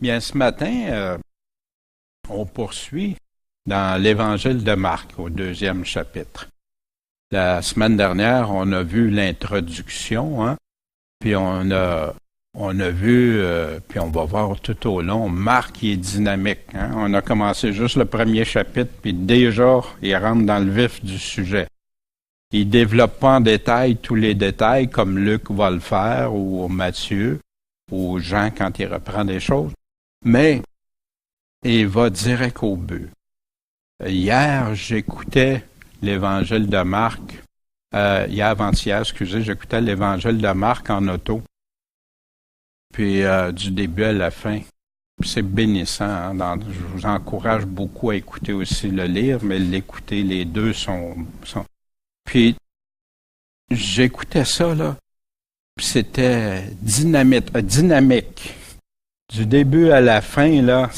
Bien, ce matin, on poursuit dans l'Évangile de Marc, au 2e chapitre. La semaine dernière, on a vu l'introduction, puis on a vu, puis on va voir tout au long, Marc qui est dynamique. On a commencé juste le premier chapitre, puis déjà, il rentre dans le vif du sujet. Il ne développe pas en détail tous les détails, comme Luc va le faire, ou Matthieu, ou Jean quand il reprend des choses, mais il va direct au but. Hier, j'écoutais l'Évangile de Marc, avant-hier, j'écoutais l'Évangile de Marc en auto, puis du début à la fin. C'est bénissant. Je vous encourage beaucoup à écouter aussi le lire, mais l'écouter, les deux sont... Puis, j'écoutais ça, là, puis c'était dynamique. Du début à la fin, là,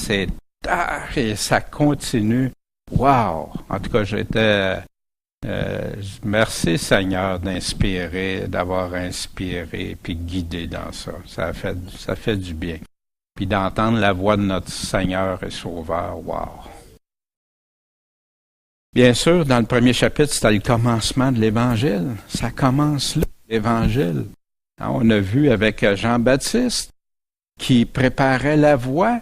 et ça continue. Wow! En tout cas, merci Seigneur d'avoir inspiré puis guidé dans ça. Ça fait du bien. Puis d'entendre la voix de notre Seigneur et Sauveur, wow! Bien sûr, dans le premier chapitre, c'était le commencement de l'Évangile. Ça commence là, l'Évangile. On a vu avec Jean-Baptiste qui préparait la voie,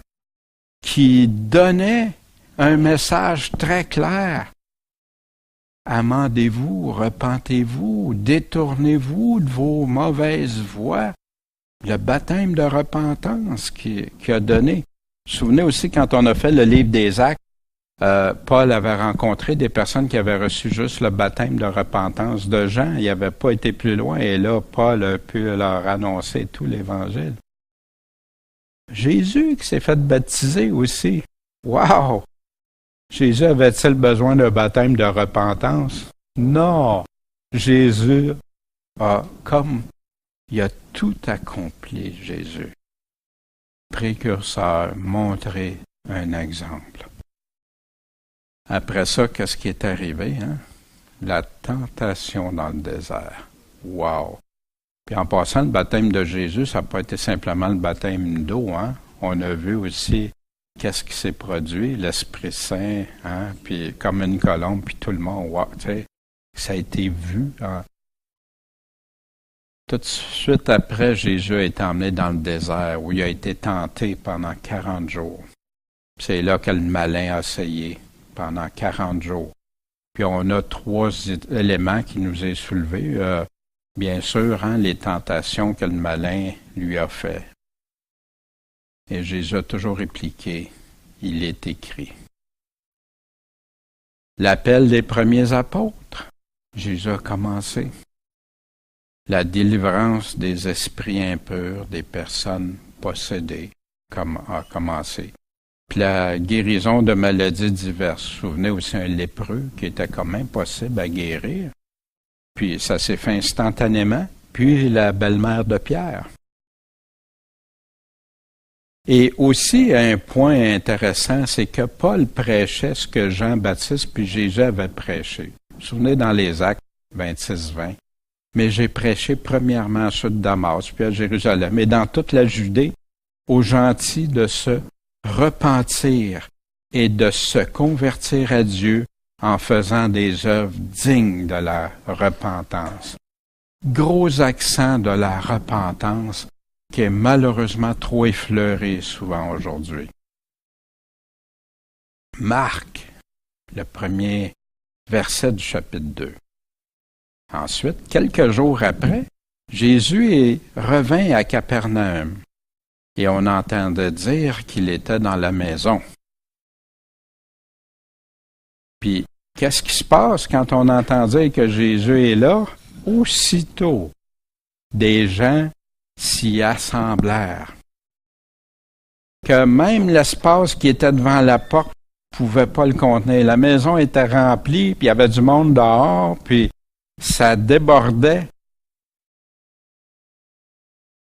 qui donnait un message très clair. Amendez-vous, repentez-vous, détournez-vous de vos mauvaises voies. Le baptême de repentance qu'il a donné. Vous vous souvenez aussi quand on a fait le livre des Actes, Paul avait rencontré des personnes qui avaient reçu juste le baptême de repentance de Jean. Il n'avait pas été plus loin et là, Paul a pu leur annoncer tout l'Évangile. Jésus qui s'est fait baptiser aussi. Wow! Jésus avait-il besoin d'un baptême de repentance? Non! Jésus il a tout accompli, Jésus. Précurseur, montré un exemple. Après ça, qu'est-ce qui est arrivé? La tentation dans le désert. Wow! Puis en passant, le baptême de Jésus, ça n'a pas été simplement le baptême d'eau. On a vu aussi qu'est-ce qui s'est produit, l'Esprit Saint, puis comme une colombe, puis tout le monde, wow, ça a été vu. Tout de suite après, Jésus a été emmené dans le désert, où il a été tenté pendant 40 jours. C'est là que le malin a essayé, pendant 40 jours. Puis on a 3 éléments qui nous est soulevés. Bien sûr, les tentations que le malin lui a fait. Et Jésus a toujours répliqué, il est écrit. L'appel des premiers apôtres, Jésus a commencé. La délivrance des esprits impurs, des personnes possédées, a commencé. Puis la guérison de maladies diverses. Vous vous souvenez aussi un lépreux qui était quand même possible à guérir. Puis ça s'est fait instantanément. Puis la belle-mère de Pierre. Et aussi, un point intéressant, c'est que Paul prêchait ce que Jean-Baptiste puis Jésus avaient prêché. Vous vous souvenez dans les Actes 26-20. Mais j'ai prêché premièrement à ceux de Damas, puis à Jérusalem, et dans toute la Judée, aux gentils de se repentir et de se convertir à Dieu en faisant des œuvres dignes de la repentance. Gros accent de la repentance qui est malheureusement trop effleuré souvent aujourd'hui. Marc, le premier verset du chapitre 2. Ensuite, quelques jours après, Jésus revint à Capernaum et on entendait dire qu'il était dans la maison. Puis, qu'est-ce qui se passe quand on entend dire que Jésus est là? Aussitôt, des gens s'y assemblèrent. Que même l'espace qui était devant la porte ne pouvait pas le contenir. La maison était remplie, puis il y avait du monde dehors, puis ça débordait.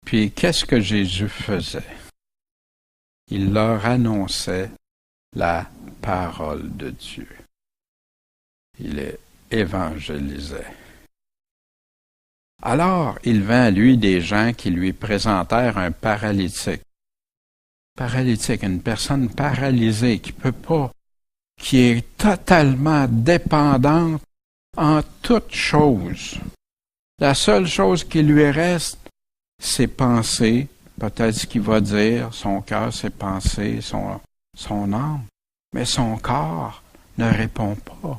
Puis qu'est-ce que Jésus faisait? Il leur annonçait la parole de Dieu. Il les évangélisait. Alors, il vint à lui des gens qui lui présentèrent un paralytique. Paralytique, une personne paralysée qui peut pas, qui est totalement dépendante en toutes choses. La seule chose qui lui reste, c'est penser, peut-être ce qu'il va dire, son cœur, ses pensées, son âme. Mais son corps ne répond pas.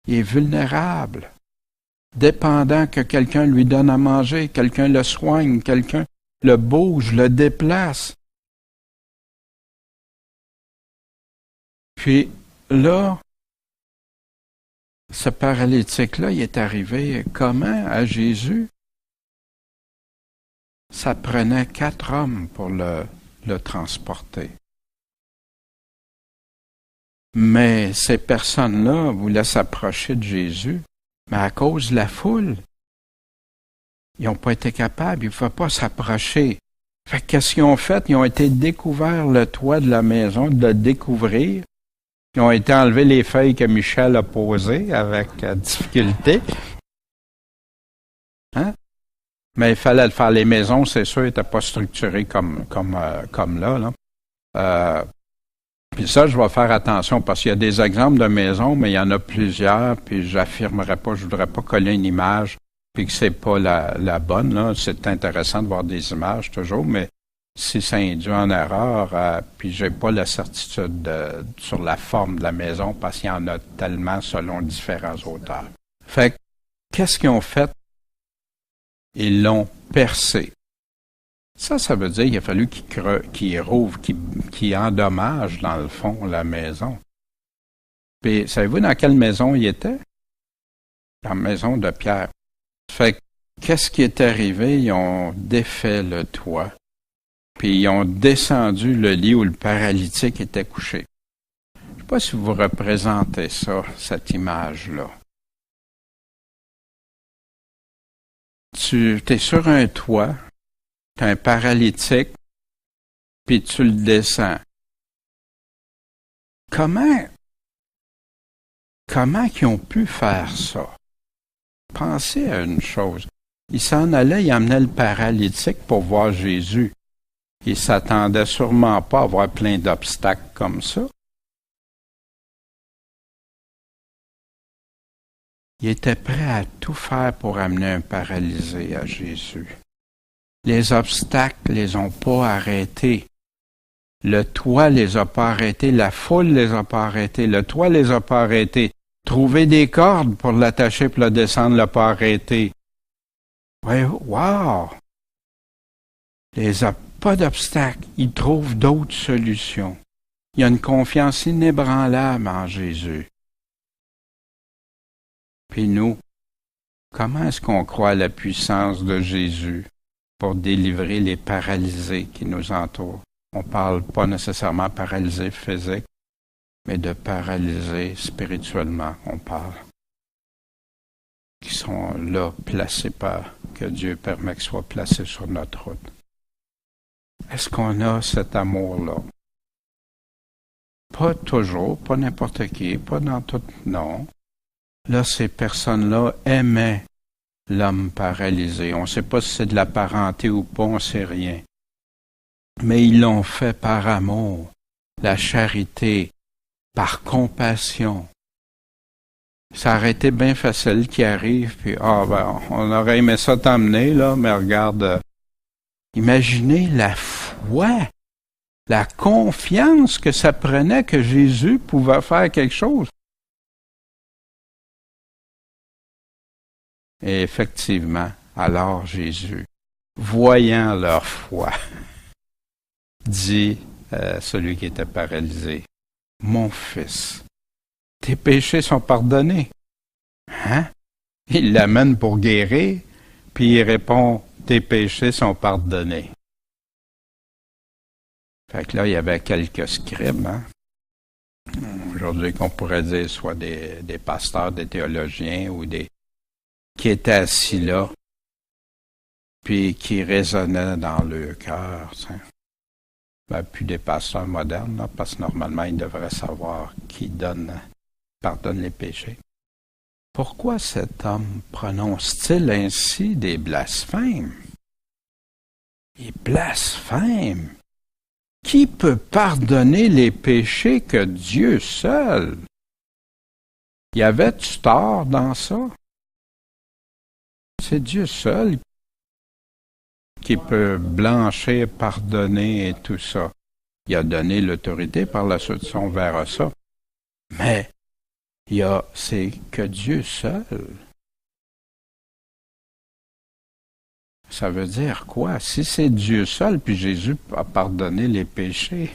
Il est vulnérable, dépendant que quelqu'un lui donne à manger, quelqu'un le soigne, quelqu'un le bouge, le déplace. Puis là, ce paralytique-là, il est arrivé comment à Jésus? Ça prenait 4 hommes pour le transporter. Mais ces personnes-là voulaient s'approcher de Jésus, mais à cause de la foule, ils n'ont pas été capables, ils ne pouvaient pas s'approcher. Fait que qu'est-ce qu'ils ont fait? Ils ont été découvert le toit de la maison, de le découvrir. Ils ont été enlever les feuilles que Michel a posées avec difficulté. Hein? Mais il fallait le faire. Les maisons, c'est sûr, n'étaient pas structurées comme là. Puis ça, je vais faire attention parce qu'il y a des exemples de maisons, mais il y en a plusieurs, puis j'affirmerai pas, je voudrais pas coller une image, puis que c'est pas la bonne, là. C'est intéressant de voir des images toujours, mais si ça induit en erreur, puis j'ai pas la certitude sur la forme de la maison parce qu'il y en a tellement selon différents auteurs. Fait que, qu'est-ce qu'ils ont fait? Ils l'ont percé. Ça veut dire qu'il a fallu qu'il rouvre, qu'il endommage, dans le fond, la maison. Puis, savez-vous dans quelle maison il était? Dans la maison de Pierre. Fait que, qu'est-ce qui est arrivé? Ils ont défait le toit, puis ils ont descendu le lit où le paralytique était couché. Je ne sais pas si vous représentez ça, cette image-là. Tu es sur un toit, tu as un paralytique, puis tu le descends. Comment ils ont pu faire ça? Pensez à une chose. Ils s'en allaient, ils emmenaient le paralytique pour voir Jésus. Ils s'attendaient sûrement pas à voir plein d'obstacles comme ça. Ils étaient prêts à tout faire pour amener un paralysé à Jésus. Les obstacles les ont pas arrêtés. Le toit les a pas arrêtés, la foule les a pas arrêtés, le toit les a pas arrêtés. Trouver des cordes pour l'attacher pour le descendre l'a pas arrêté. Ouais, wow! Pas d'obstacles, ils trouvent d'autres solutions. Il y a une confiance inébranlable en Jésus. Puis nous, comment est-ce qu'on croit à la puissance de Jésus pour délivrer les paralysés qui nous entourent? On ne parle pas nécessairement paralysés physiques, mais de paralysés spirituellement, on parle. Qui sont là, placés que Dieu permet qu'ils soient placés sur notre route. Est-ce qu'on a cet amour-là? Pas toujours, pas n'importe qui, pas dans tout, non. Là, ces personnes-là aimaient l'homme paralysé. On ne sait pas si c'est de la parenté ou pas, on ne sait rien. Mais ils l'ont fait par amour, la charité, par compassion. Ça aurait été bien facile qu'il arrive, puis on aurait aimé ça t'emmener, là, mais regarde, imaginez la foi, la confiance que ça prenait que Jésus pouvait faire quelque chose. Et effectivement, alors Jésus, voyant leur foi, dit à celui qui était paralysé, « Mon fils, tes péchés sont pardonnés. » Hein? Il l'amène pour guérir, puis il répond, « Tes péchés sont pardonnés. » Fait que là, il y avait quelques scribes, hein? Aujourd'hui, qu'on pourrait dire soit des pasteurs, des théologiens ou qui étaient assis là, puis qui résonnaient dans leur cœur. Plus des pasteurs modernes, là, parce que normalement, ils devraient savoir qui pardonne les péchés. Pourquoi cet homme prononce-t-il ainsi des blasphèmes? Il blasphème. Qui peut pardonner les péchés que Dieu seul? Y avait-tu tort dans ça? C'est Dieu seul qui peut blanchir, pardonner et tout ça. Il a donné l'autorité, par la suite, on verra ça. Mais c'est que Dieu seul. Ça veut dire quoi? Si c'est Dieu seul, puis Jésus a pardonné les péchés,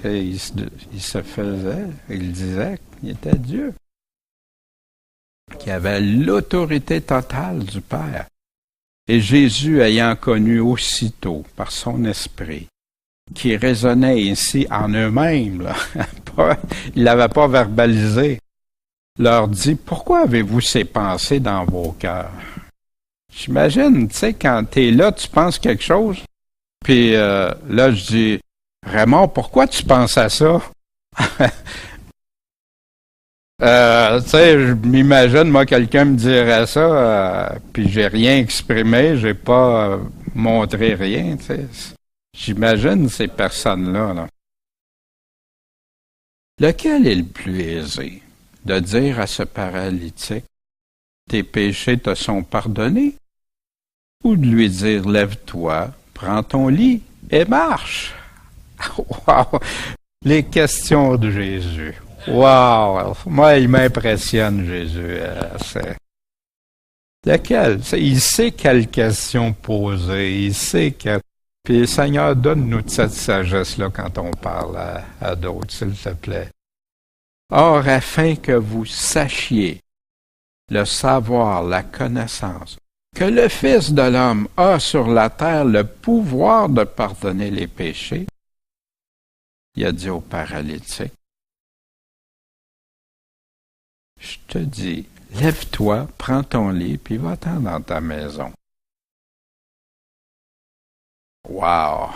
il se faisait, il disait qu'il était Dieu, qu'il avait l'autorité totale du Père. Et Jésus, ayant connu aussitôt, par son esprit, qui résonnait ici en eux-mêmes, là, il ne l'avait pas verbalisé, leur dit, pourquoi avez-vous ces pensées dans vos cœurs? J'imagine, tu sais, quand tu es là, tu penses quelque chose, puis là, je dis, Raymond, pourquoi tu penses à ça? Tu sais, je m'imagine, moi, quelqu'un me dirait ça, puis j'ai rien exprimé, j'ai pas montré rien, tu sais. J'imagine ces personnes-là, là. Lequel est le plus aisé? De dire à ce paralytique, tes péchés te sont pardonnés? Ou de lui dire, lève-toi, prends ton lit et marche? Wow! Les questions de Jésus. Wow! Moi, il m'impressionne, Jésus. Lequel? Il sait quelle question poser. Il sait que... Puis, Seigneur, donne-nous cette sagesse-là quand on parle à d'autres, s'il te plaît. Or, afin que vous sachiez le savoir, la connaissance, que le Fils de l'homme a sur la terre le pouvoir de pardonner les péchés, il a dit au paralytique, je te dis, lève-toi, prends ton lit, puis va-t'en dans ta maison. Wow!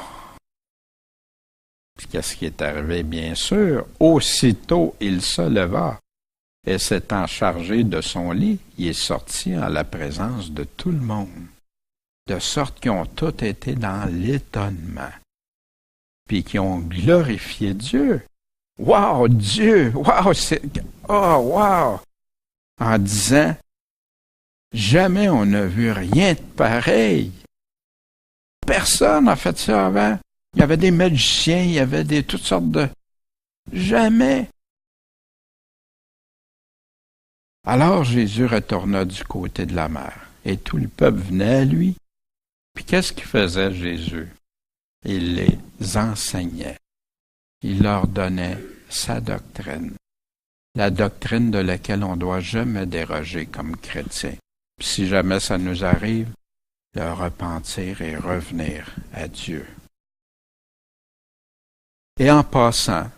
Puis qu'est-ce qui est arrivé? Bien sûr, aussitôt il se leva, et s'étant chargé de son lit, il est sorti en la présence de tout le monde, de sorte qu'ils ont tous été dans l'étonnement, puis qu'ils ont glorifié Dieu. Wow, Dieu! Wow, wow! En disant, jamais on n'a vu rien de pareil. Personne n'a fait ça avant. Il y avait des magiciens, il y avait toutes sortes de... Jamais! Alors Jésus retourna du côté de la mer, et tout le peuple venait à lui. Puis qu'est-ce qu'il faisait, Jésus? Il les enseignait. Il leur donnait sa doctrine, la doctrine de laquelle on ne doit jamais déroger comme chrétien. Puis si jamais ça nous arrive, le repentir et revenir à Dieu. Et en passant,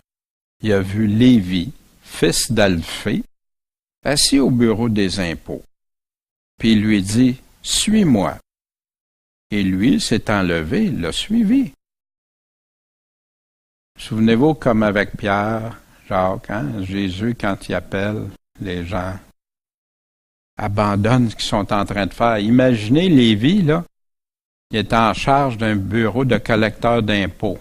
il a vu Lévi, fils d'Alphée, assis au bureau des impôts. Puis il lui dit, « Suis-moi. » Et lui, s'étant levé, il l'a suivi. Souvenez-vous, comme avec Pierre, Jacques, Jésus, quand il appelle les gens, abandonnent ce qu'ils sont en train de faire. Imaginez Lévi, là, il est en charge d'un bureau de collecteur d'impôts.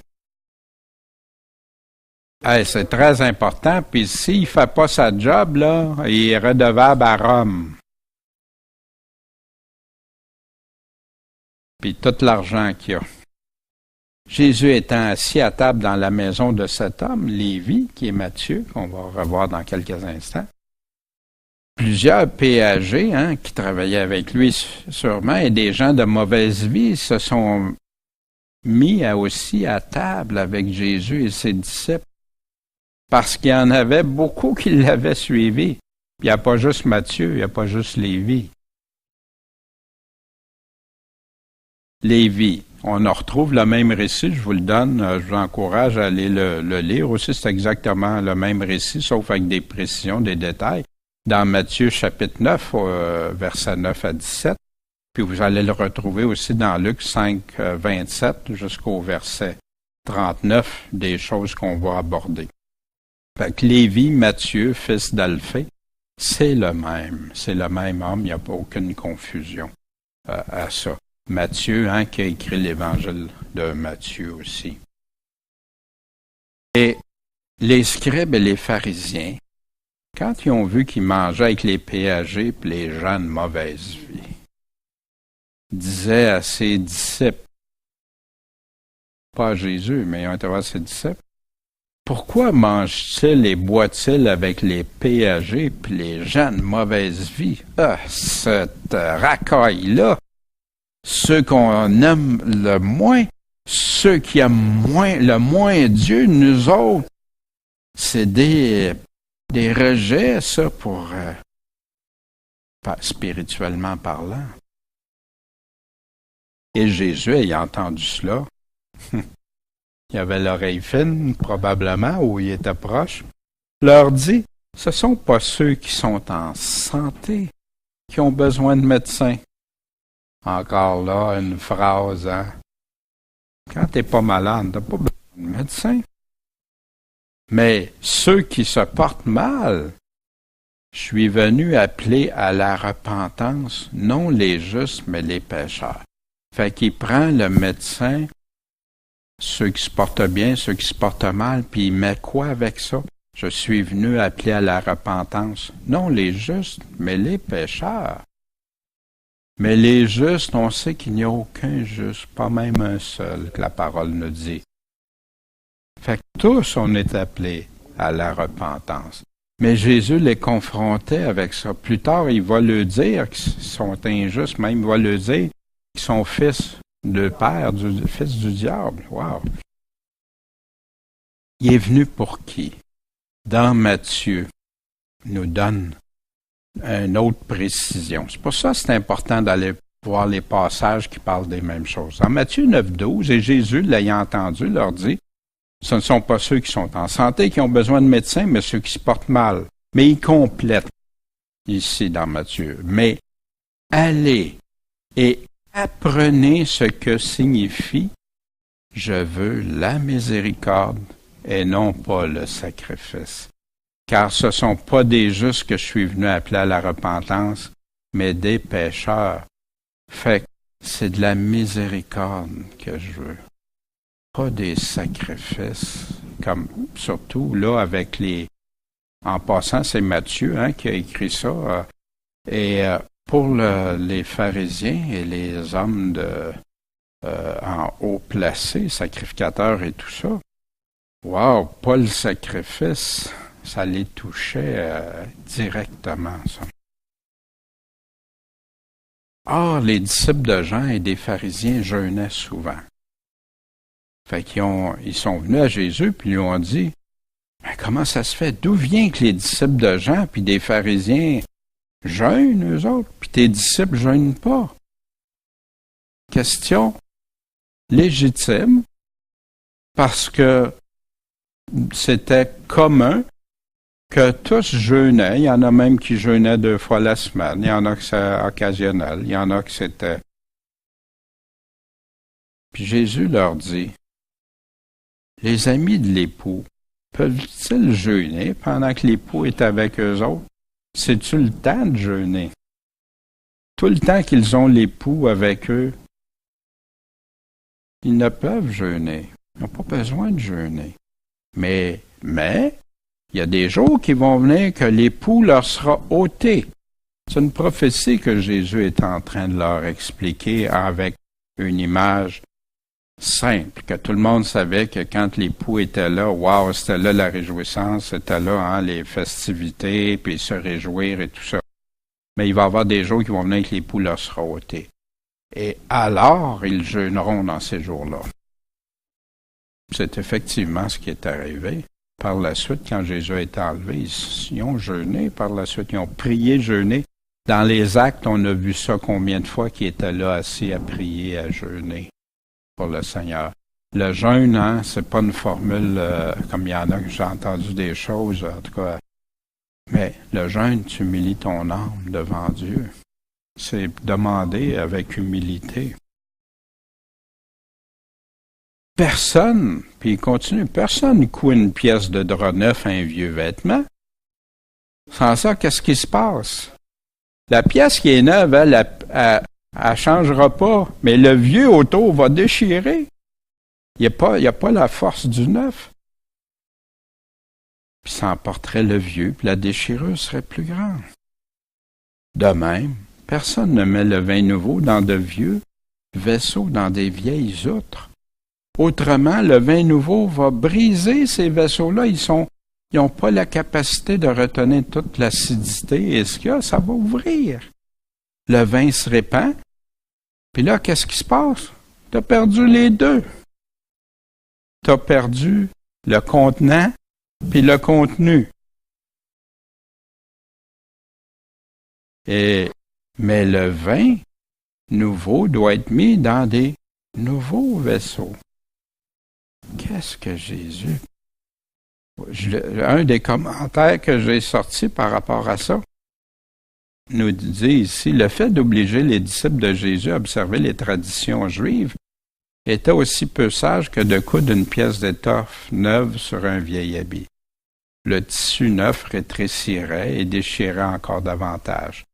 Hey, c'est très important, puis s'il ne fait pas sa job, là, il est redevable à Rome. Puis tout l'argent qu'il a. Jésus étant assis à table dans la maison de cet homme, Lévi, qui est Matthieu, qu'on va revoir dans quelques instants, plusieurs péagers qui travaillaient avec lui sûrement, et des gens de mauvaise vie se sont mis aussi à table avec Jésus et ses disciples, parce qu'il y en avait beaucoup qui l'avaient suivi. Il n'y a pas juste Matthieu, il n'y a pas juste Lévi. Lévi, on en retrouve le même récit, je vous le donne, je vous encourage à aller le lire aussi, c'est exactement le même récit, sauf avec des précisions, des détails, dans Matthieu chapitre 9, versets 9 à 17, puis vous allez le retrouver aussi dans Luc 5, 27 jusqu'au verset 39, des choses qu'on va aborder. Fait que Lévi, Matthieu, fils d'Alphée, c'est le même homme, il n'y a pas aucune confusion à ça. Matthieu, qui a écrit l'Évangile de Matthieu aussi. Et les scribes et les pharisiens, quand ils ont vu qu'il mangeait avec les péagers et les gens de mauvaise vie, disaient à ses disciples, pas à Jésus, mais ils ont été voir ses disciples, pourquoi mange-t-il et boit-il avec les péagers et les gens de mauvaise vie? Ah, cette racaille-là, ceux qu'on aime le moins, ceux qui aiment le moins Dieu, nous autres, c'est des rejets, ça, pour spirituellement parlant. Et Jésus, ayant entendu cela, il avait l'oreille fine, probablement, où il était proche, leur dit, ce ne sont pas ceux qui sont en santé qui ont besoin de médecins. Encore là, une phrase, Quand tu n'es pas malade, tu n'as pas besoin de médecin. Mais ceux qui se portent mal, je suis venu appeler à la repentance, non les justes, mais les pécheurs. Fait qu'il prend le médecin, ceux qui se portent bien, ceux qui se portent mal, puis il met quoi avec ça? Je suis venu appeler à la repentance, non les justes, mais les pécheurs. Mais les justes, on sait qu'il n'y a aucun juste, pas même un seul, que la parole nous dit. Fait que tous, on est appelés à la repentance. Mais Jésus les confrontait avec ça. Plus tard, il va leur dire qu'ils sont injustes, même il va leur dire qu'ils sont fils de père, fils du diable. Wow! Il est venu pour qui? Dans Matthieu, il nous donne une autre précision. C'est pour ça que c'est important d'aller voir les passages qui parlent des mêmes choses. En Matthieu 9,12, et Jésus, l'ayant entendu, leur dit, ce ne sont pas ceux qui sont en santé qui ont besoin de médecins, mais ceux qui se portent mal. Mais il complète, ici dans Matthieu, mais allez et apprenez ce que signifie « Je veux la miséricorde et non pas le sacrifice. » Car ce ne sont pas des justes que je suis venu appeler à la repentance, mais des pécheurs. Fait que c'est de la miséricorde que je veux. Pas des sacrifices, comme surtout là avec les... En passant, c'est Matthieu qui a écrit ça. Et pour les pharisiens et les hommes en haut placé, sacrificateurs et tout ça, wow, pas le sacrifice, ça les touchait directement, ça. Or, les disciples de Jean et des pharisiens jeûnaient souvent. Fait ils sont venus à Jésus puis lui ont dit, « Comment ça se fait? D'où vient que les disciples de Jean puis des pharisiens jeûnent, eux autres, puis tes disciples jeûnent pas? » Question légitime, parce que c'était commun que tous jeûnaient. Il y en a même qui jeûnaient 2 fois la semaine. Il y en a que c'est occasionnel. Il y en a que c'était... Puis Jésus leur dit, « Les amis de l'époux, peuvent-ils jeûner pendant que l'époux est avec eux autres? C'est-tu le temps de jeûner? Tout le temps qu'ils ont l'époux avec eux, ils ne peuvent jeûner. Ils n'ont pas besoin de jeûner. Mais, il y a des jours qui vont venir que l'époux leur sera ôté. C'est une prophétie que Jésus est en train de leur expliquer avec une image simple, que tout le monde savait que quand l'époux était là, wow, c'était là la réjouissance, c'était là les festivités, puis se réjouir et tout ça. Mais il va y avoir des jours qui vont venir que l'époux leur sera ôté. Et alors, ils jeûneront dans ces jours-là. C'est effectivement ce qui est arrivé. Par la suite, quand Jésus a été enlevé, ils ont jeûné. Par la suite, ils ont prié, jeûné. Dans les actes, on a vu ça combien de fois qu'ils étaient là assis à prier, à jeûner pour le Seigneur. Le jeûne, c'est pas une formule comme il y en a que j'ai entendu des choses, en tout cas. Mais le jeûne, tu humilies ton âme devant Dieu. C'est demander avec humilité. Personne, puis il continue, personne ne coud une pièce de drap neuf à un vieux vêtement. Sans ça, qu'est-ce qui se passe? La pièce qui est neuve, Elle ne changera pas, mais le vieux autour va déchirer. Il n'y a pas la force du neuf. Puis ça emporterait le vieux, puis la déchirure serait plus grande. De même, personne ne met le vin nouveau dans de vieux vaisseaux, dans des vieilles outres. Autrement, le vin nouveau va briser ces vaisseaux-là. Ils n'ont pas la capacité de retenir toute l'acidité. Et ce qu'il y a, ça va ouvrir. Le vin se répand. Puis là, qu'est-ce qui se passe? Tu as perdu les deux. Tu as perdu le contenant puis le contenu. Mais le vin nouveau doit être mis dans des nouveaux vaisseaux. Qu'est-ce que Jésus... Un des commentaires que j'ai sortis par rapport à ça nous dit ici, le fait d'obliger les disciples de Jésus à observer les traditions juives était aussi peu sage que de coudre une pièce d'étoffe neuve sur un vieil habit. Le tissu neuf rétrécirait et déchirait encore davantage.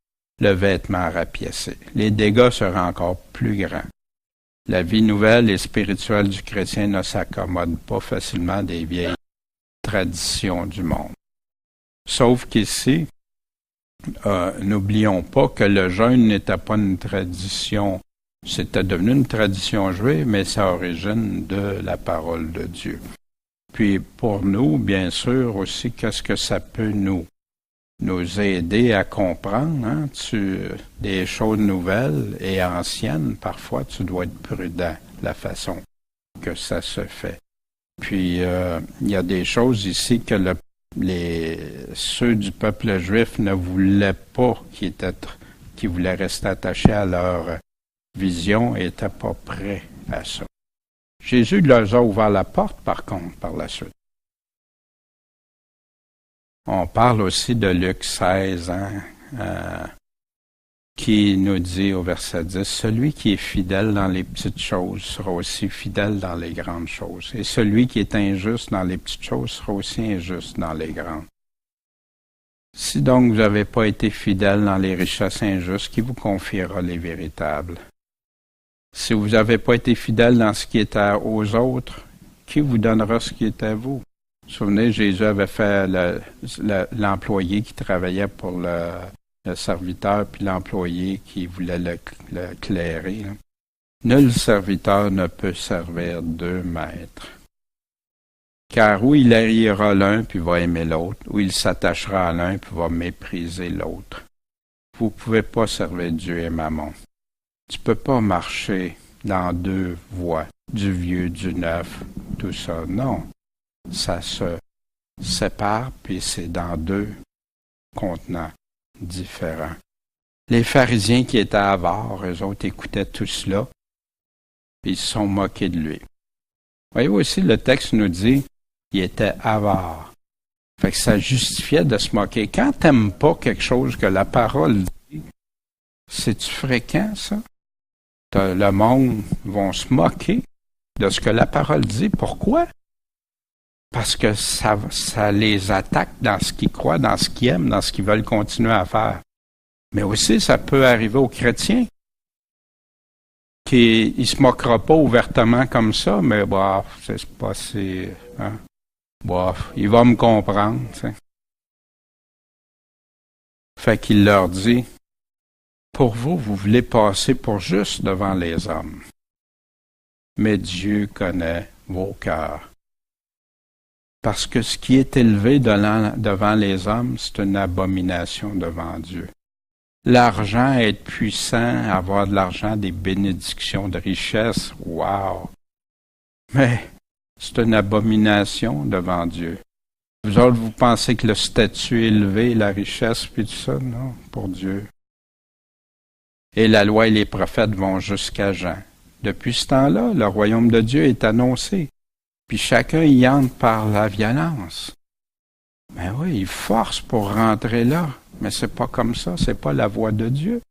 Le vêtement rapiécé. Les dégâts seraient encore plus grands. La vie nouvelle et spirituelle du chrétien ne s'accommode pas facilement des vieilles traditions du monde. Sauf qu'ici, n'oublions pas que le jeûne n'était pas une tradition, c'était devenu une tradition juive, mais ça origine de la parole de Dieu. Puis pour nous, bien sûr aussi, qu'est-ce que ça peut nous aider à comprendre, hein? Des choses nouvelles et anciennes, parfois tu dois être prudent la façon que ça se fait. Puis il y a des choses ici que ceux du peuple juif ne voulaient pas, qui voulaient rester attachés à leur vision, et n'étaient pas prêts à ça. Jésus leur a ouvert la porte, par contre, par la suite. On parle aussi de Luc 16, qui nous dit au verset 10, « Celui qui est fidèle dans les petites choses sera aussi fidèle dans les grandes choses, et celui qui est injuste dans les petites choses sera aussi injuste dans les grandes. Si donc vous n'avez pas été fidèle dans les richesses injustes, qui vous confiera les véritables? Si vous n'avez pas été fidèle dans ce qui est aux autres, qui vous donnera ce qui est à vous? » Vous vous souvenez, Jésus avait fait l'employé qui travaillait pour le serviteur, puis l'employé qui voulait le clairer. Là. Nul serviteur ne peut servir deux maîtres. Car ou il haïra l'un, puis va aimer l'autre, ou il s'attachera à l'un, puis va mépriser l'autre. Vous ne pouvez pas servir Dieu et Mammon. Tu ne peux pas marcher dans deux voies, du vieux, du neuf, tout ça. Non. Ça se sépare, puis c'est dans deux contenants différents. Les pharisiens qui étaient avares, eux autres écoutaient tout cela, puis ils se sont moqués de lui. Voyez-vous aussi, le texte nous dit qu'il était avare. Fait que ça justifiait de se moquer. Quand tu n'aimes pas quelque chose que la parole dit, c'est-tu fréquent, ça? Le monde va se moquer de ce que la parole dit. Pourquoi? Parce que ça les attaque dans ce qu'ils croient, dans ce qu'ils aiment, dans ce qu'ils veulent continuer à faire. Mais aussi, ça peut arriver aux chrétiens qui ne se moquera pas ouvertement comme ça, mais c'est pas si... Hein? Il va me comprendre. T'sais. Fait qu'il leur dit, pour vous, vous voulez passer pour juste devant les hommes. Mais Dieu connaît vos cœurs. Parce que ce qui est élevé devant les hommes, c'est une abomination devant Dieu. L'argent, être puissant, avoir de l'argent, des bénédictions de richesse, wow! Mais c'est une abomination devant Dieu. Vous autres, vous pensez que le statut élevé, la richesse, puis tout ça, non, pour Dieu. Et la loi et les prophètes vont jusqu'à Jean. Depuis ce temps-là, le royaume de Dieu est annoncé. Puis chacun y entre par la violence. Ben oui, il force pour rentrer là. Mais c'est pas comme ça, c'est pas la voie de Dieu.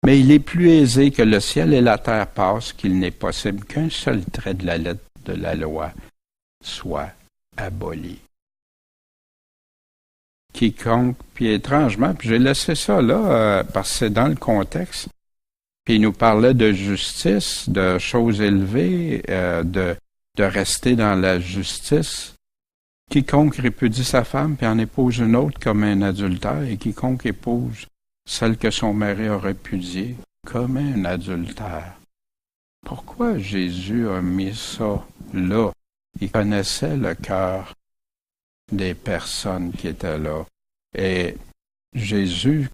Mais il est plus aisé que le ciel et la terre passent qu'il n'est possible qu'un seul trait de la lettre de la loi soit aboli. Quiconque, puis étrangement, puis j'ai laissé ça là, parce que c'est dans le contexte, Puis il nous parlait de justice, de choses élevées, de rester dans la justice. Quiconque répudie sa femme, puis en épouse une autre comme un adultère, et quiconque épouse celle que son mari a répudiée comme un adultère. Pourquoi Jésus a mis ça là? Il connaissait le cœur des personnes qui étaient là. Et Jésus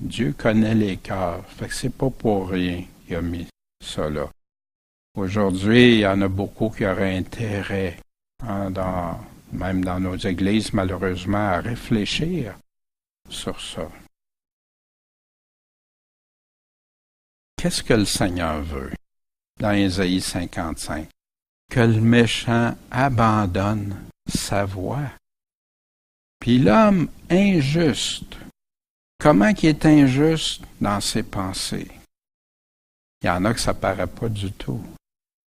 Dieu connaît les cœurs. Fait que c'est pas pour rien qu'il a mis ça là. Aujourd'hui, il y en a beaucoup qui auraient intérêt, même dans nos églises, malheureusement, à réfléchir sur ça. Qu'est-ce que le Seigneur veut dans Ésaïe 55? Que le méchant abandonne sa voie. Puis l'homme injuste, comment qu'il est injuste dans ses pensées? Il y en a que ça ne paraît pas du tout.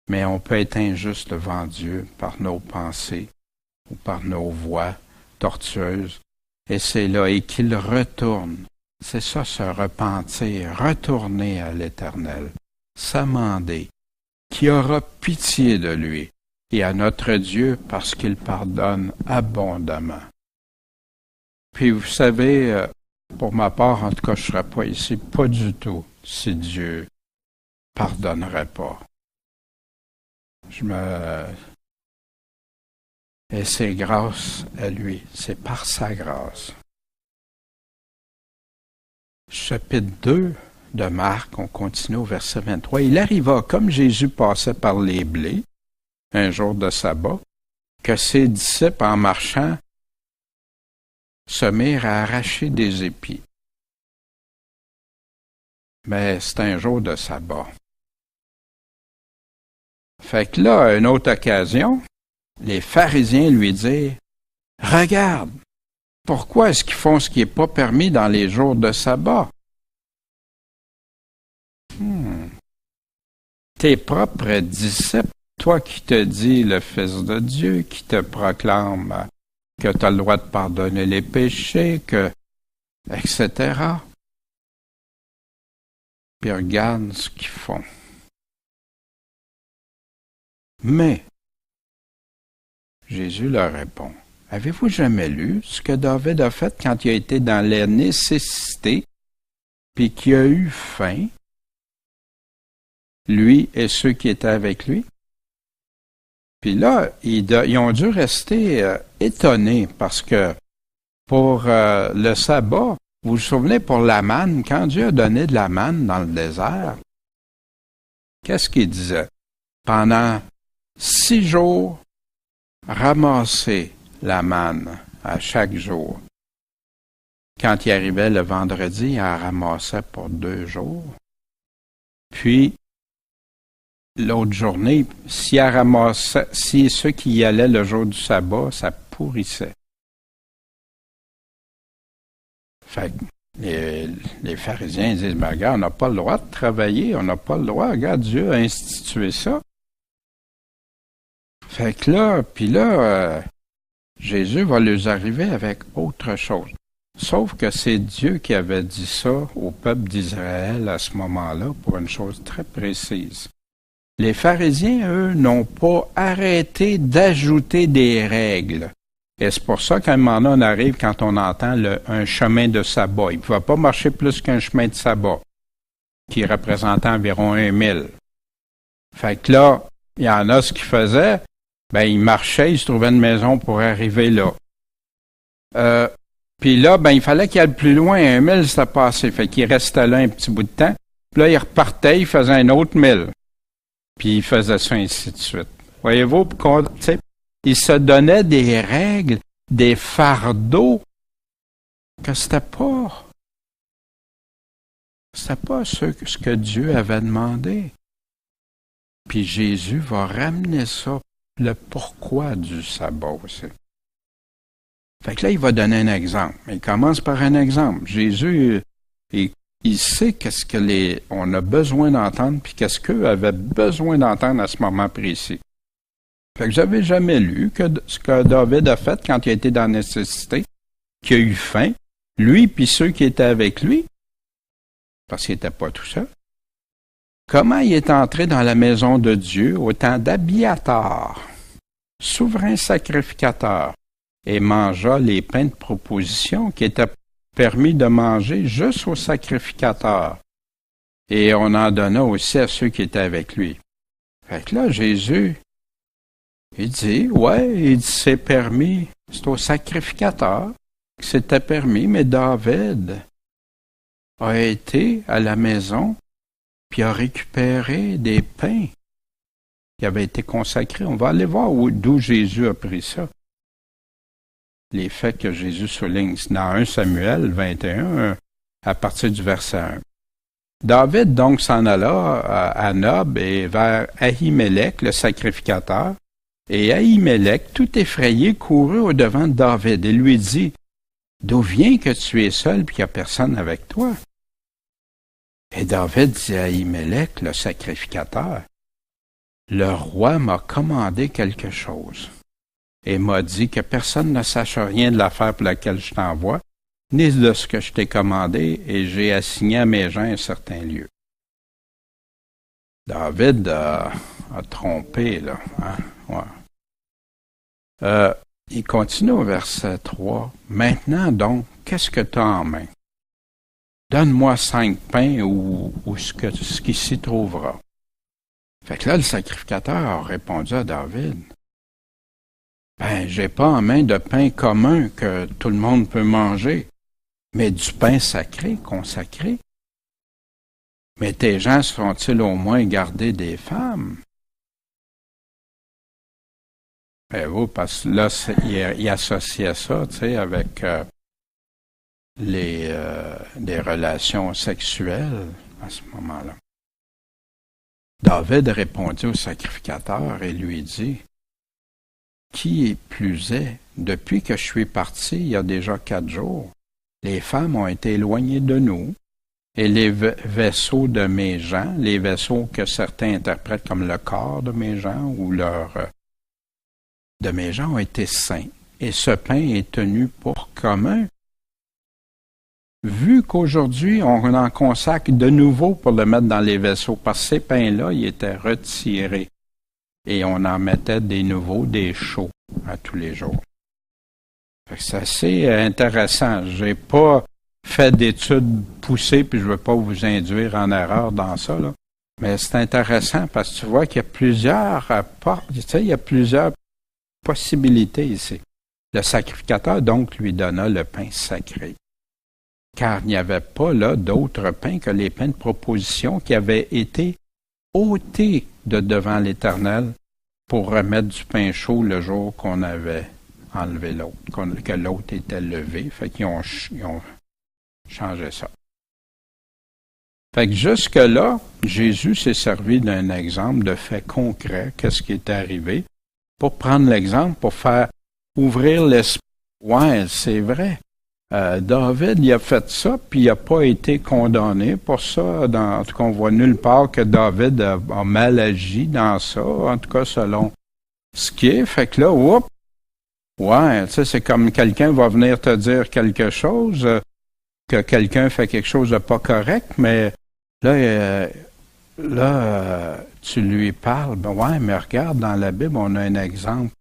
Mais on peut être injuste devant Dieu par nos pensées ou par nos voies tortueuses. Et c'est là, et qu'il retourne. C'est ça, se repentir, retourner à l'Éternel, s'amender, qui aura pitié de lui et à notre Dieu parce qu'il pardonne abondamment. Puis vous savez, pour ma part, en tout cas, je ne serais pas ici, pas du tout, si Dieu pardonnerait pas. Et c'est grâce à lui, c'est par sa grâce. Chapitre 2 de Marc, on continue au verset 23. Il arriva, comme Jésus passait par les blés, un jour de sabbat, que ses disciples, en marchant, se mirent à arracher des épis. Mais c'est un jour de sabbat. Fait que là, à une autre occasion, les pharisiens lui dirent, « Regarde, pourquoi est-ce qu'ils font ce qui n'est pas permis dans les jours de sabbat? » Tes propres disciples, toi qui te dis le Fils de Dieu, qui te proclame que tu as le droit de pardonner les péchés, etc. Puis regarde ce qu'ils font. Mais, Jésus leur répond, « Avez-vous jamais lu ce que David a fait quand il a été dans la nécessité, puis qu'il a eu faim, lui et ceux qui étaient avec lui? » Puis là, ils ont dû rester étonnés parce que pour le sabbat, vous vous souvenez, pour la manne, quand Dieu a donné de la manne dans le désert, qu'est-ce qu'il disait? Pendant 6 jours, ramassez la manne à chaque jour. Quand il arrivait le vendredi, il en ramassait pour 2 jours. Puis, l'autre journée, si ceux qui y allaient le jour du sabbat, ça pourrissait. Fait que les pharisiens disent, ben regarde, on n'a pas le droit de travailler, on n'a pas le droit, regarde, Dieu a institué ça. Fait que là, puis là, Jésus va leur arriver avec autre chose. Sauf que c'est Dieu qui avait dit ça au peuple d'Israël à ce moment-là pour une chose très précise. Les pharisiens, eux, n'ont pas arrêté d'ajouter des règles. Et c'est pour ça qu'à un moment donné, on arrive quand on entend un chemin de sabbat. Il ne pouvait pas marcher plus qu'un chemin de sabbat, qui représentait environ 1 000. Fait que là, il y en a ce qu'ils faisaient, ils marchaient, ils se trouvaient une maison pour arriver là. Puis là, il fallait qu'il aille plus loin, 1 000, c'était passé. Fait qu'il restait là un petit bout de temps. Puis là, il repartait, il faisait un autre 1000. Puis il faisait ça, ainsi de suite. Voyez-vous, il se donnait des règles, des fardeaux, que c'était pas ce que Dieu avait demandé. Puis Jésus va ramener ça, le pourquoi du sabbat aussi. Fait que là, il va donner un exemple. Il commence par un exemple. Jésus, il sait qu'est-ce que on a besoin d'entendre, puis qu'est-ce qu'eux avaient besoin d'entendre à ce moment précis. Fait que j'avais jamais lu ce que David a fait quand il a été dans la nécessité, qu'il a eu faim, lui puis ceux qui étaient avec lui. parce qu'il n'était pas tout seul. Comment il est entré dans la maison de Dieu au temps d'Abiatar, souverain sacrificateur, et mangea les pains de proposition qui étaient permis de manger juste aux sacrificateurs. Et on en donna aussi à ceux qui étaient avec lui. Fait que là, Jésus, il dit, c'est permis, c'est aux sacrificateurs que c'était permis, mais David a été à la maison puis a récupéré des pains qui avaient été consacrés. On va aller voir d'où Jésus a pris ça. Les faits que Jésus souligne dans 1 Samuel 21, à partir du verset 1. David donc s'en alla à Nob et vers Ahimelech, le sacrificateur, et Ahimelech, tout effrayé, courut au-devant de David et lui dit, « D'où vient que tu es seul et qu'il n'y a personne avec toi? » Et David dit à Ahimelech, le sacrificateur, « Le roi m'a commandé quelque chose et m'a dit que personne ne sache rien de l'affaire pour laquelle je t'envoie, ni de ce que je t'ai commandé, et j'ai assigné à mes gens un certain lieu. » David a trompé, là. Hein? Ouais. Il continue au verset 3. « Maintenant donc, qu'est-ce que tu as en main? Donne-moi 5 pains ou ce qui s'y trouvera. » Fait que là, le sacrificateur a répondu à David, « Ben, j'ai pas en main de pain commun que tout le monde peut manger, mais du pain sacré, consacré. Mais tes gens seront-ils au moins gardés des femmes? » Ben oui, parce que là, il associait ça, tu sais, avec des relations sexuelles à ce moment-là. David répondit au sacrificateur et lui dit, « Qui plus est, depuis que je suis parti il y a déjà 4 jours, les femmes ont été éloignées de nous, et les vaisseaux de mes gens, les vaisseaux que certains interprètent comme le corps de mes gens ou de mes gens ont été saints, et ce pain est tenu pour commun. Vu qu'aujourd'hui, on en consacre de nouveau pour le mettre dans les vaisseaux, parce que ces pains-là, ils étaient retirés, et on en mettait des nouveaux, des chauds, à tous les jours. C'est assez intéressant. J'ai pas fait d'études poussées, puis je veux pas vous induire en erreur dans ça, là. Mais c'est intéressant parce que tu vois qu'il y a plusieurs il y a plusieurs possibilités ici. Le sacrificateur, donc, lui donna le pain sacré. Car il n'y avait pas là d'autres pains que les pains de proposition qui avaient été ôtés de devant l'Éternel pour remettre du pain chaud le jour qu'on avait enlevé l'autre, que l'autre était levé. Fait qu'ils ont changé ça. Fait que jusque-là, Jésus s'est servi d'un exemple de fait concret, qu'est-ce qui est arrivé, pour prendre l'exemple, pour faire ouvrir l'esprit. Ouais, c'est vrai. David, il a fait ça, puis il n'a pas été condamné pour ça. En tout cas, on voit nulle part que David a mal agi dans ça, en tout cas selon ce qui est. Fait que là, oups, ouais, tu sais, c'est comme quelqu'un va venir te dire quelque chose, que quelqu'un fait quelque chose de pas correct, mais là, tu lui parles, ben ouais, mais regarde, dans la Bible, on a un exemple.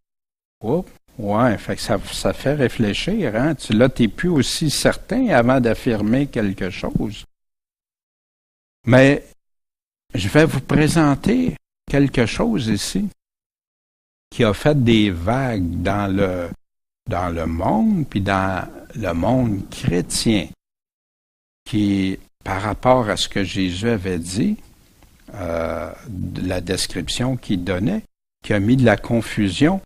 Oups. Ouais, fait que ça fait réfléchir, hein. Là, t'es plus aussi certain avant d'affirmer quelque chose. Mais je vais vous présenter quelque chose ici qui a fait des vagues dans le monde, puis dans le monde chrétien, qui, par rapport à ce que Jésus avait dit, la description qu'il donnait, qui a mis de la confusion.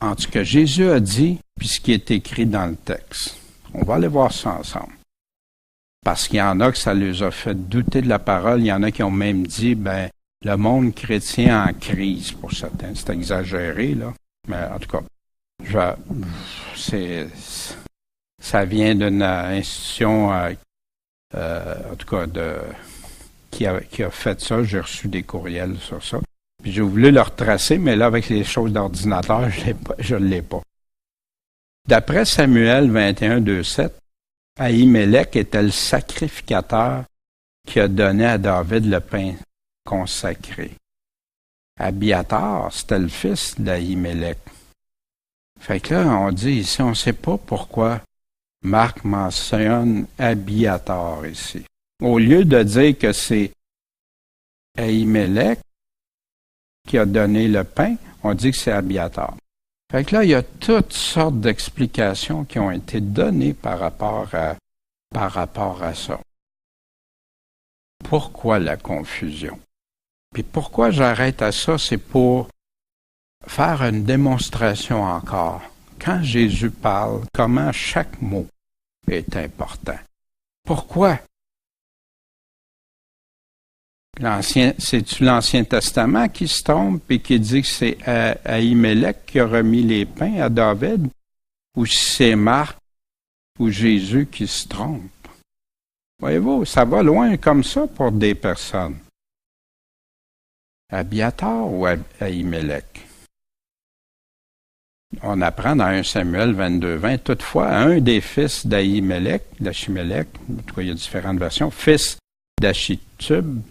En tout cas, Jésus a dit, puis ce qui est écrit dans le texte. On va aller voir ça ensemble. Parce qu'il y en a que ça les a fait douter de la parole. Il y en a qui ont même dit, ben, le monde chrétien en crise pour certains. C'est exagéré, là. Mais en tout cas, ça vient d'une institution, en tout cas, qui a fait ça. J'ai reçu des courriels sur ça. Puis j'ai voulu le retracer, mais là, avec les choses d'ordinateur, je ne l'ai pas. D'après Samuel 21, 2, 7, Ahimelech était le sacrificateur qui a donné à David le pain consacré? Abiathar, c'était le fils d'Ahimelech. Fait que là, on dit ici, on ne sait pas pourquoi Marc mentionne Abiathar ici. Au lieu de dire que c'est Ahimelech qui a donné le pain, on dit que c'est Abiathar. Fait que là, il y a toutes sortes d'explications qui ont été données par rapport à ça. Pourquoi la confusion? Puis pourquoi j'arrête à ça, c'est pour faire une démonstration encore. Quand Jésus parle, comment chaque mot est important. Pourquoi? C'est-tu l'Ancien Testament qui se trompe et qui dit que c'est Ahimelech qui a remis les pains à David? Ou si c'est Marc ou Jésus qui se trompe? Voyez-vous, ça va loin comme ça pour des personnes. Abiathar ou Ahimelech? On apprend dans 1 Samuel 22-20, toutefois, un des fils d'Ahimelech, d'Achimelech, en tout cas il y a différentes versions, fils d'Achitub,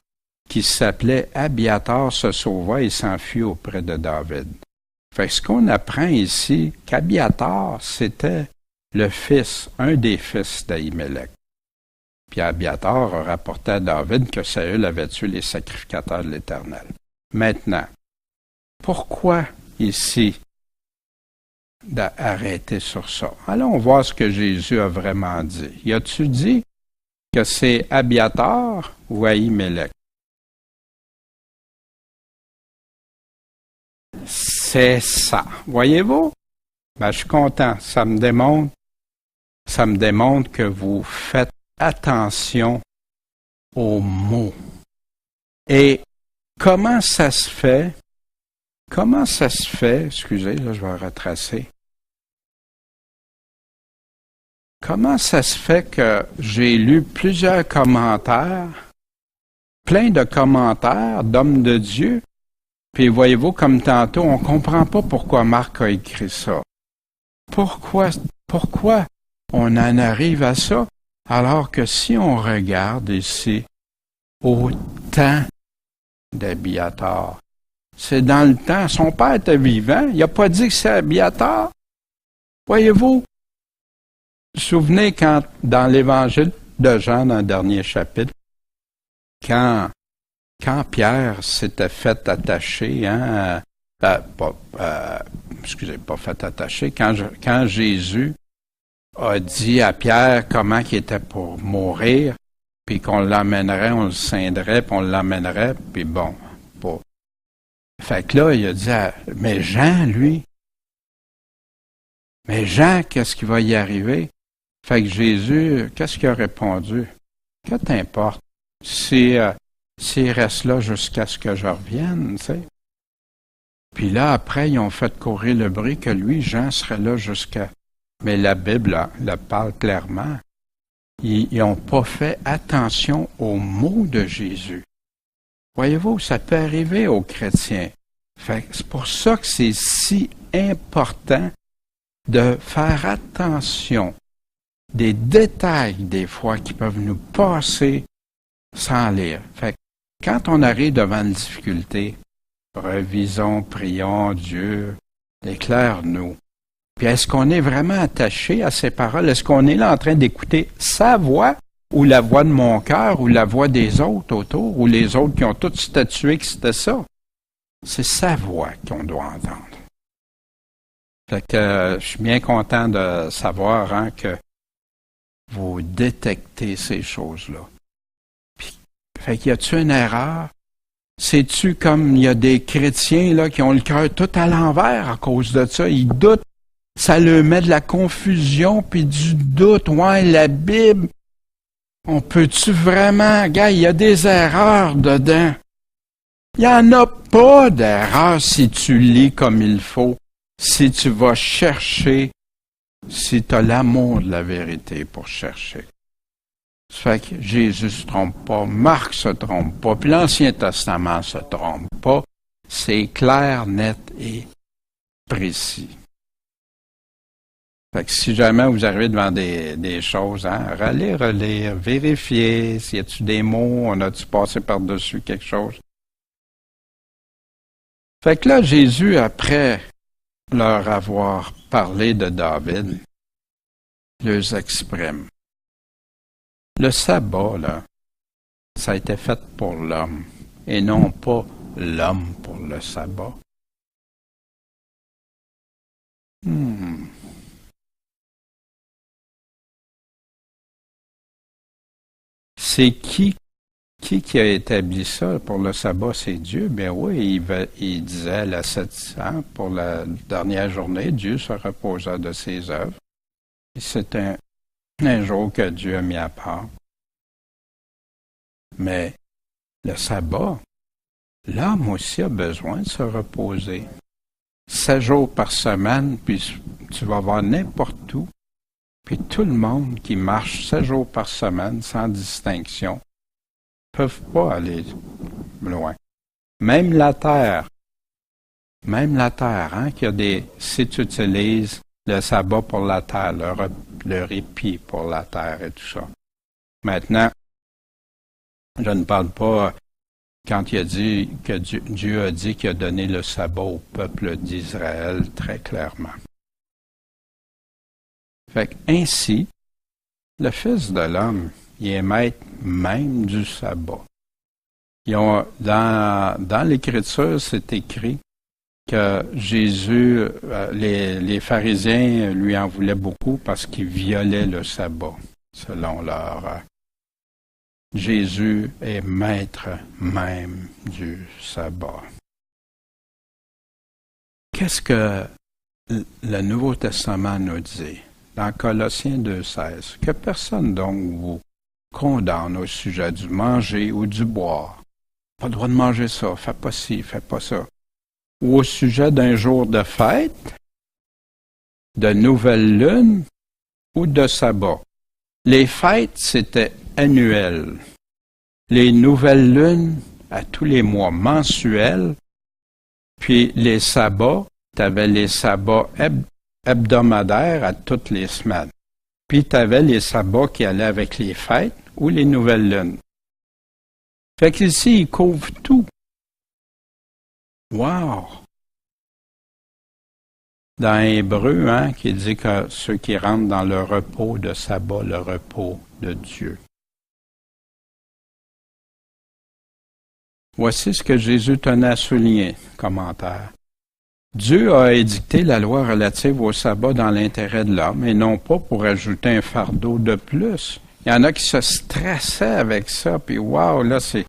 qui s'appelait Abiathar, se sauva et s'enfuit auprès de David. Fait que ce qu'on apprend ici, qu'Abiathar, c'était le fils, un des fils d'Ahimelech. Puis Abiathar a rapporté à David que Saül avait tué les sacrificateurs de l'Éternel. Maintenant, pourquoi ici d'arrêter sur ça? Allons voir ce que Jésus a vraiment dit. Y a-tu dit que c'est Abiathar ou Ahimelech? C'est ça. Voyez-vous? Ben, je suis content. Ça me démontre que vous faites attention aux mots. Et comment ça se fait? Excusez, là, je vais retracer. Comment ça se fait que j'ai lu plusieurs commentaires, plein de commentaires d'hommes de Dieu, puis voyez-vous, comme tantôt, on ne comprend pas pourquoi Marc a écrit ça. Pourquoi on en arrive à ça, alors que si on regarde ici, au temps d'Abiathar, c'est dans le temps, son père était vivant, il n'a pas dit que c'est Abiathar. Voyez-vous, vous vous souvenez quand, dans l'Évangile de Jean, dans le dernier chapitre, quand Pierre s'était fait attacher, pas fait attacher, quand Jésus a dit à Pierre comment il était pour mourir, puis qu'on l'emmènerait, on le scindrait, puis on l'emmènerait, puis bon, pas. Fait que là, il a dit, mais Jean, qu'est-ce qui va y arriver? Fait que Jésus, qu'est-ce qu'il a répondu? Que t'importe? S'il reste là jusqu'à ce que je revienne, tu sais. Puis là, après, ils ont fait courir le bruit que lui, Jean, serait là jusqu'à... Mais la Bible le parle clairement. Ils n'ont pas fait attention aux mots de Jésus. Voyez-vous, ça peut arriver aux chrétiens. Fait que c'est pour ça que c'est si important de faire attention des détails, des fois, qui peuvent nous passer sans lire. Fait que quand on arrive devant une difficulté, revisons, prions, Dieu, éclaire-nous. Puis est-ce qu'on est vraiment attaché à ces paroles? Est-ce qu'on est là en train d'écouter sa voix ou la voix de mon cœur ou la voix des autres autour ou les autres qui ont tous statué que c'était ça? C'est sa voix qu'on doit entendre. Fait que je suis bien content de savoir que vous détectez ces choses-là. Puis, fait qu'il y a-tu une erreur? C'est-tu comme il y a des chrétiens là qui ont le cœur tout à l'envers à cause de ça? Ils doutent. Ça leur met de la confusion puis du doute. Ouais, la Bible, on peut-tu vraiment... Gars, il y a des erreurs dedans. Il n'y en a pas d'erreur si tu lis comme il faut, si tu vas chercher, si tu as l'amour de la vérité pour chercher. Ça fait que Jésus ne se trompe pas, Marc ne se trompe pas, puis l'Ancien Testament ne se trompe pas. C'est clair, net et précis. Fait que si jamais vous arrivez devant des choses, hein, relire, vérifier, s'il y a-tu des mots, on a-tu passé par-dessus quelque chose. Fait que là, Jésus, après leur avoir parlé de David, les exprime. Le sabbat, là, ça a été fait pour l'homme, et non pas l'homme pour le sabbat. C'est qui a établi ça pour le sabbat? C'est Dieu. Ben oui, il disait la 700, pour la dernière journée, Dieu se reposa de ses œuvres. Et c'est un jour que Dieu a mis à part. Mais le sabbat, l'homme aussi a besoin de se reposer. 7 jours par semaine, puis tu vas voir n'importe où. Puis tout le monde qui marche 7 jours par semaine, sans distinction, ne peuvent pas aller loin. Même la terre, hein, si tu utilises le sabbat pour la terre, le répit pour la terre et tout ça. Maintenant, je ne parle pas quand il a dit que Dieu a dit qu'il a donné le sabbat au peuple d'Israël très clairement. Fait ainsi, le Fils de l'homme, il est maître même du sabbat. Dans l'Écriture, c'est écrit que Jésus, les pharisiens lui en voulaient beaucoup parce qu'il violait le sabbat, selon leur... Jésus est maître même du sabbat. Qu'est-ce que le Nouveau Testament nous dit? Dans Colossiens 2,16, que personne donc vous condamne au sujet du manger ou du boire. Pas le droit de manger ça, fais pas ci, fais pas ça. Ou au sujet d'un jour de fête, de nouvelle lune ou de sabbat. Les fêtes, c'était annuel. Les nouvelles lunes, à tous les mois mensuels. Puis les sabbats, tu avais les sabbats hebdomadaires à toutes les semaines. Puis tu avais les sabbats qui allaient avec les fêtes ou les nouvelles lunes. Fait qu'ici, il couvre tout. Wow! Dans Hébreu, hein, qui dit que ceux qui rentrent dans le repos de sabbat, le repos de Dieu. Voici ce que Jésus tenait à souligner. Commentaire. Dieu a édicté la loi relative au sabbat dans l'intérêt de l'homme et non pas pour ajouter un fardeau de plus. Il y en a qui se stressaient avec ça, puis wow, là c'est...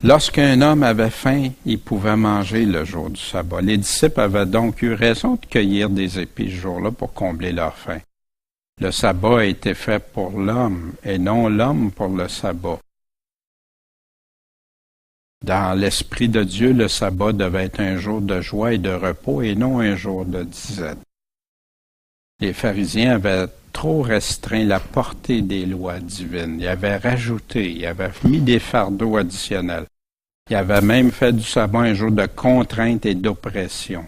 Lorsqu'un homme avait faim, il pouvait manger le jour du sabbat. Les disciples avaient donc eu raison de cueillir des épis ce jour-là pour combler leur faim. Le sabbat a été fait pour l'homme et non l'homme pour le sabbat. Dans l'esprit de Dieu, le sabbat devait être un jour de joie et de repos et non un jour de disette. Les pharisiens avaient trop restreint la portée des lois divines. Ils avaient rajouté, ils avaient mis des fardeaux additionnels. Ils avaient même fait du sabbat un jour de contrainte et d'oppression.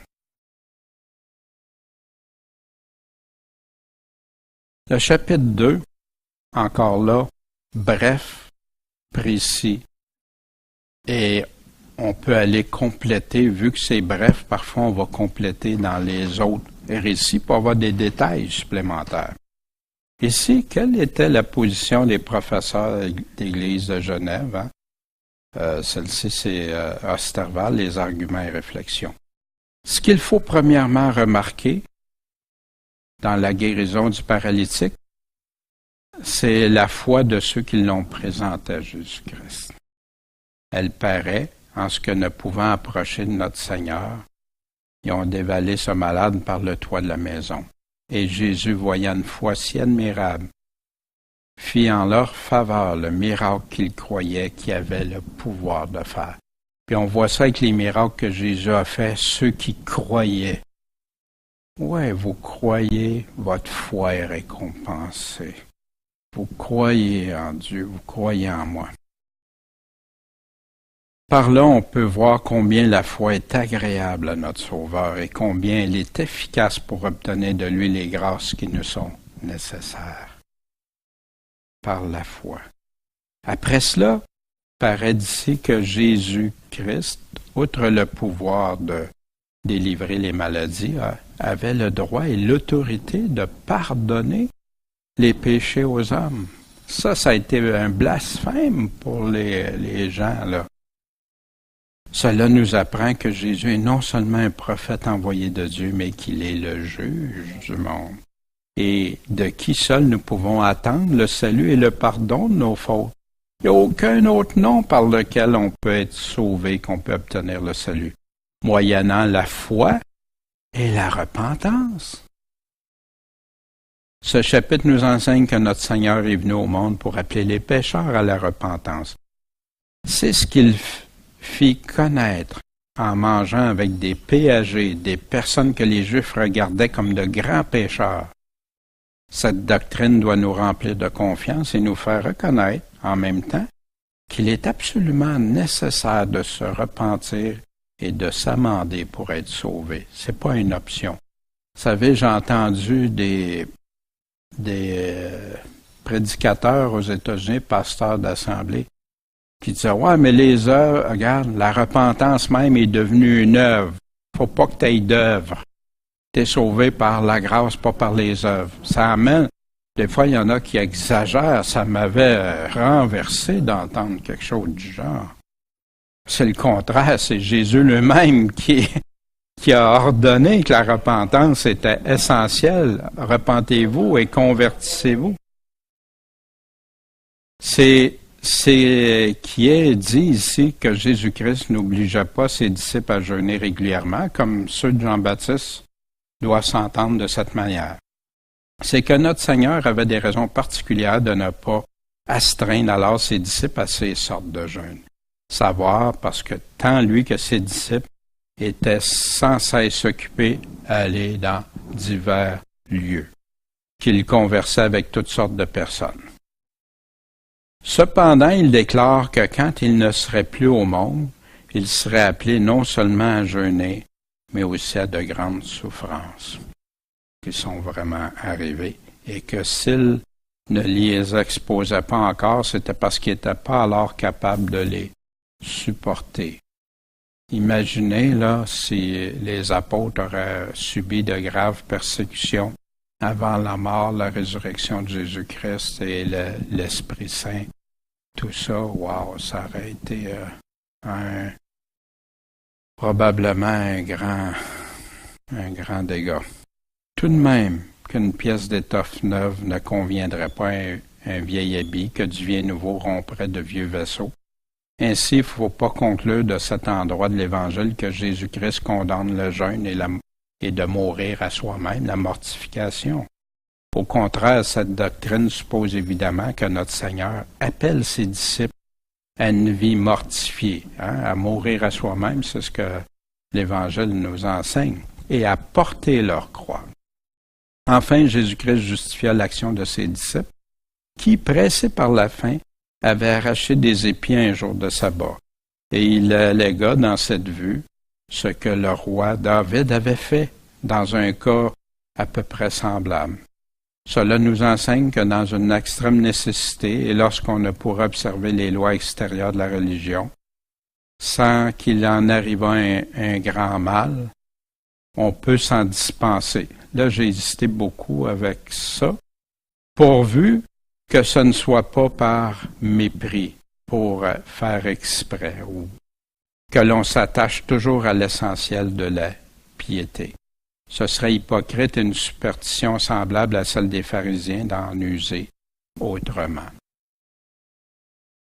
Le chapitre 2, encore là, bref, précis. Et on peut aller compléter, vu que c'est bref, parfois on va compléter dans les autres récits pour avoir des détails supplémentaires. Ici, quelle était la position des professeurs d'Église de Genève? Hein? Celle-ci, c'est Osterval, les arguments et réflexions. Ce qu'il faut premièrement remarquer dans la guérison du paralytique, c'est la foi de ceux qui l'ont présenté à Jésus-Christ. Elle paraît, en ce que ne pouvant approcher de notre Seigneur, ils ont dévalé ce malade par le toit de la maison. Et Jésus, voyant une foi si admirable, fit en leur faveur le miracle qu'ils croyaient qu'il avait le pouvoir de faire. Puis on voit ça avec les miracles que Jésus a fait, ceux qui croyaient. Ouais, vous croyez, votre foi est récompensée. Vous croyez en Dieu, vous croyez en moi. Par là, on peut voir combien la foi est agréable à notre Sauveur et combien elle est efficace pour obtenir de lui les grâces qui nous sont nécessaires. Par la foi. Après cela, paraît d'ici que Jésus-Christ, outre le pouvoir de délivrer les maladies, avait le droit et l'autorité de pardonner les péchés aux hommes. Ça a été un blasphème pour les gens, là. Cela nous apprend que Jésus est non seulement un prophète envoyé de Dieu, mais qu'il est le juge du monde. Et de qui seul nous pouvons attendre le salut et le pardon de nos fautes. Il n'y a aucun autre nom par lequel on peut être sauvé, qu'on peut obtenir le salut, moyennant la foi et la repentance. Ce chapitre nous enseigne que notre Seigneur est venu au monde pour appeler les pécheurs à la repentance. C'est ce qu'il fit connaître en mangeant avec des péagers, des personnes que les Juifs regardaient comme de grands pécheurs. Cette doctrine doit nous remplir de confiance et nous faire reconnaître, en même temps, qu'il est absolument nécessaire de se repentir et de s'amender pour être sauvé. C'est pas une option. Vous savez, j'ai entendu des prédicateurs aux États-Unis, pasteurs d'assemblée, qui disaient « Ouais, mais les œuvres, regarde, la repentance même est devenue une œuvre. Faut pas que tu aies d'œuvre. Tu es sauvé par la grâce, pas par les œuvres. » Ça amène, des fois, il y en a qui exagèrent. Ça m'avait renversé d'entendre quelque chose du genre. C'est le contraire, c'est Jésus lui-même qui a ordonné que la repentance était essentielle. Repentez-vous et convertissez-vous. C'est qui est dit ici que Jésus-Christ n'obligeait pas ses disciples à jeûner régulièrement, comme ceux de Jean-Baptiste doivent s'entendre de cette manière. C'est que notre Seigneur avait des raisons particulières de ne pas astreindre alors ses disciples à ces sortes de jeûnes. Savoir parce que tant lui que ses disciples étaient sans cesse occupés à aller dans divers lieux, qu'ils conversaient avec toutes sortes de personnes. Cependant, il déclare que quand il ne serait plus au monde, il serait appelé non seulement à jeûner, mais aussi à de grandes souffrances qui sont vraiment arrivées, et que s'il ne les exposait pas encore, c'était parce qu'il n'était pas alors capable de les supporter. Imaginez, là, si les apôtres auraient subi de graves persécutions avant la mort, la résurrection de Jésus-Christ et l'Esprit Saint. Tout ça, wow, ça aurait été probablement un grand dégât. Tout de même qu'une pièce d'étoffe neuve ne conviendrait pas à un vieil habit, que du vieil nouveau romprait de vieux vaisseaux. Ainsi, il ne faut pas conclure de cet endroit de l'Évangile que Jésus-Christ condamne le jeûne et de mourir à soi-même, la mortification. Au contraire, cette doctrine suppose évidemment que notre Seigneur appelle ses disciples à une vie mortifiée, à mourir à soi-même, c'est ce que l'Évangile nous enseigne, et à porter leur croix. Enfin, Jésus-Christ justifia l'action de ses disciples, qui, pressés par la faim, avaient arraché des épis un jour de sabbat, et il allégua dans cette vue ce que le roi David avait fait dans un cas à peu près semblable. Cela nous enseigne que dans une extrême nécessité, et lorsqu'on ne pourra observer les lois extérieures de la religion, sans qu'il en arrivât un grand mal, on peut s'en dispenser. Là, j'ai hésité beaucoup avec ça, pourvu que ce ne soit pas par mépris, pour faire exprès, ou que l'on s'attache toujours à l'essentiel de la piété. Ce serait hypocrite et une superstition semblable à celle des pharisiens d'en user autrement.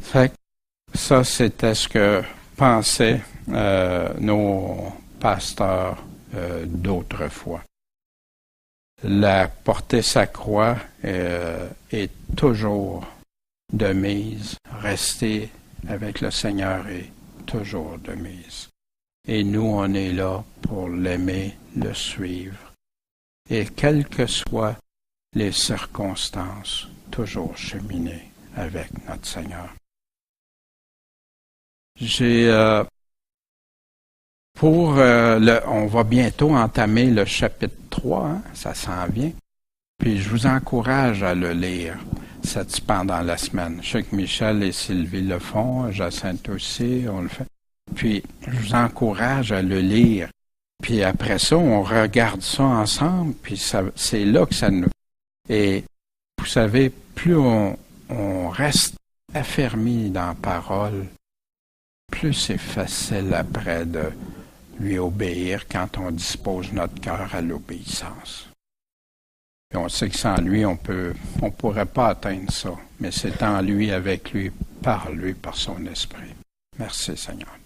Fait que ça, c'était ce que pensaient nos pasteurs d'autrefois. Porter sa croix est toujours de mise. Rester avec le Seigneur est toujours de mise. Et nous, on est là pour l'aimer, le suivre. Et quelles que soient les circonstances, toujours cheminer avec notre Seigneur. On va bientôt entamer le chapitre 3, hein, ça s'en vient. Puis je vous encourage à le lire pendant la semaine. Je sais que Michel et Sylvie le font, Jacinthe aussi, on le fait. Puis je vous encourage à le lire. Puis après ça, on regarde ça ensemble, puis c'est là que ça nous... Et vous savez, plus on reste affermi dans la parole, plus c'est facile après de lui obéir quand on dispose notre cœur à l'obéissance. Et on sait que sans lui, on pourrait pas atteindre ça, mais c'est en lui, avec lui, par lui, par son esprit. Merci Seigneur.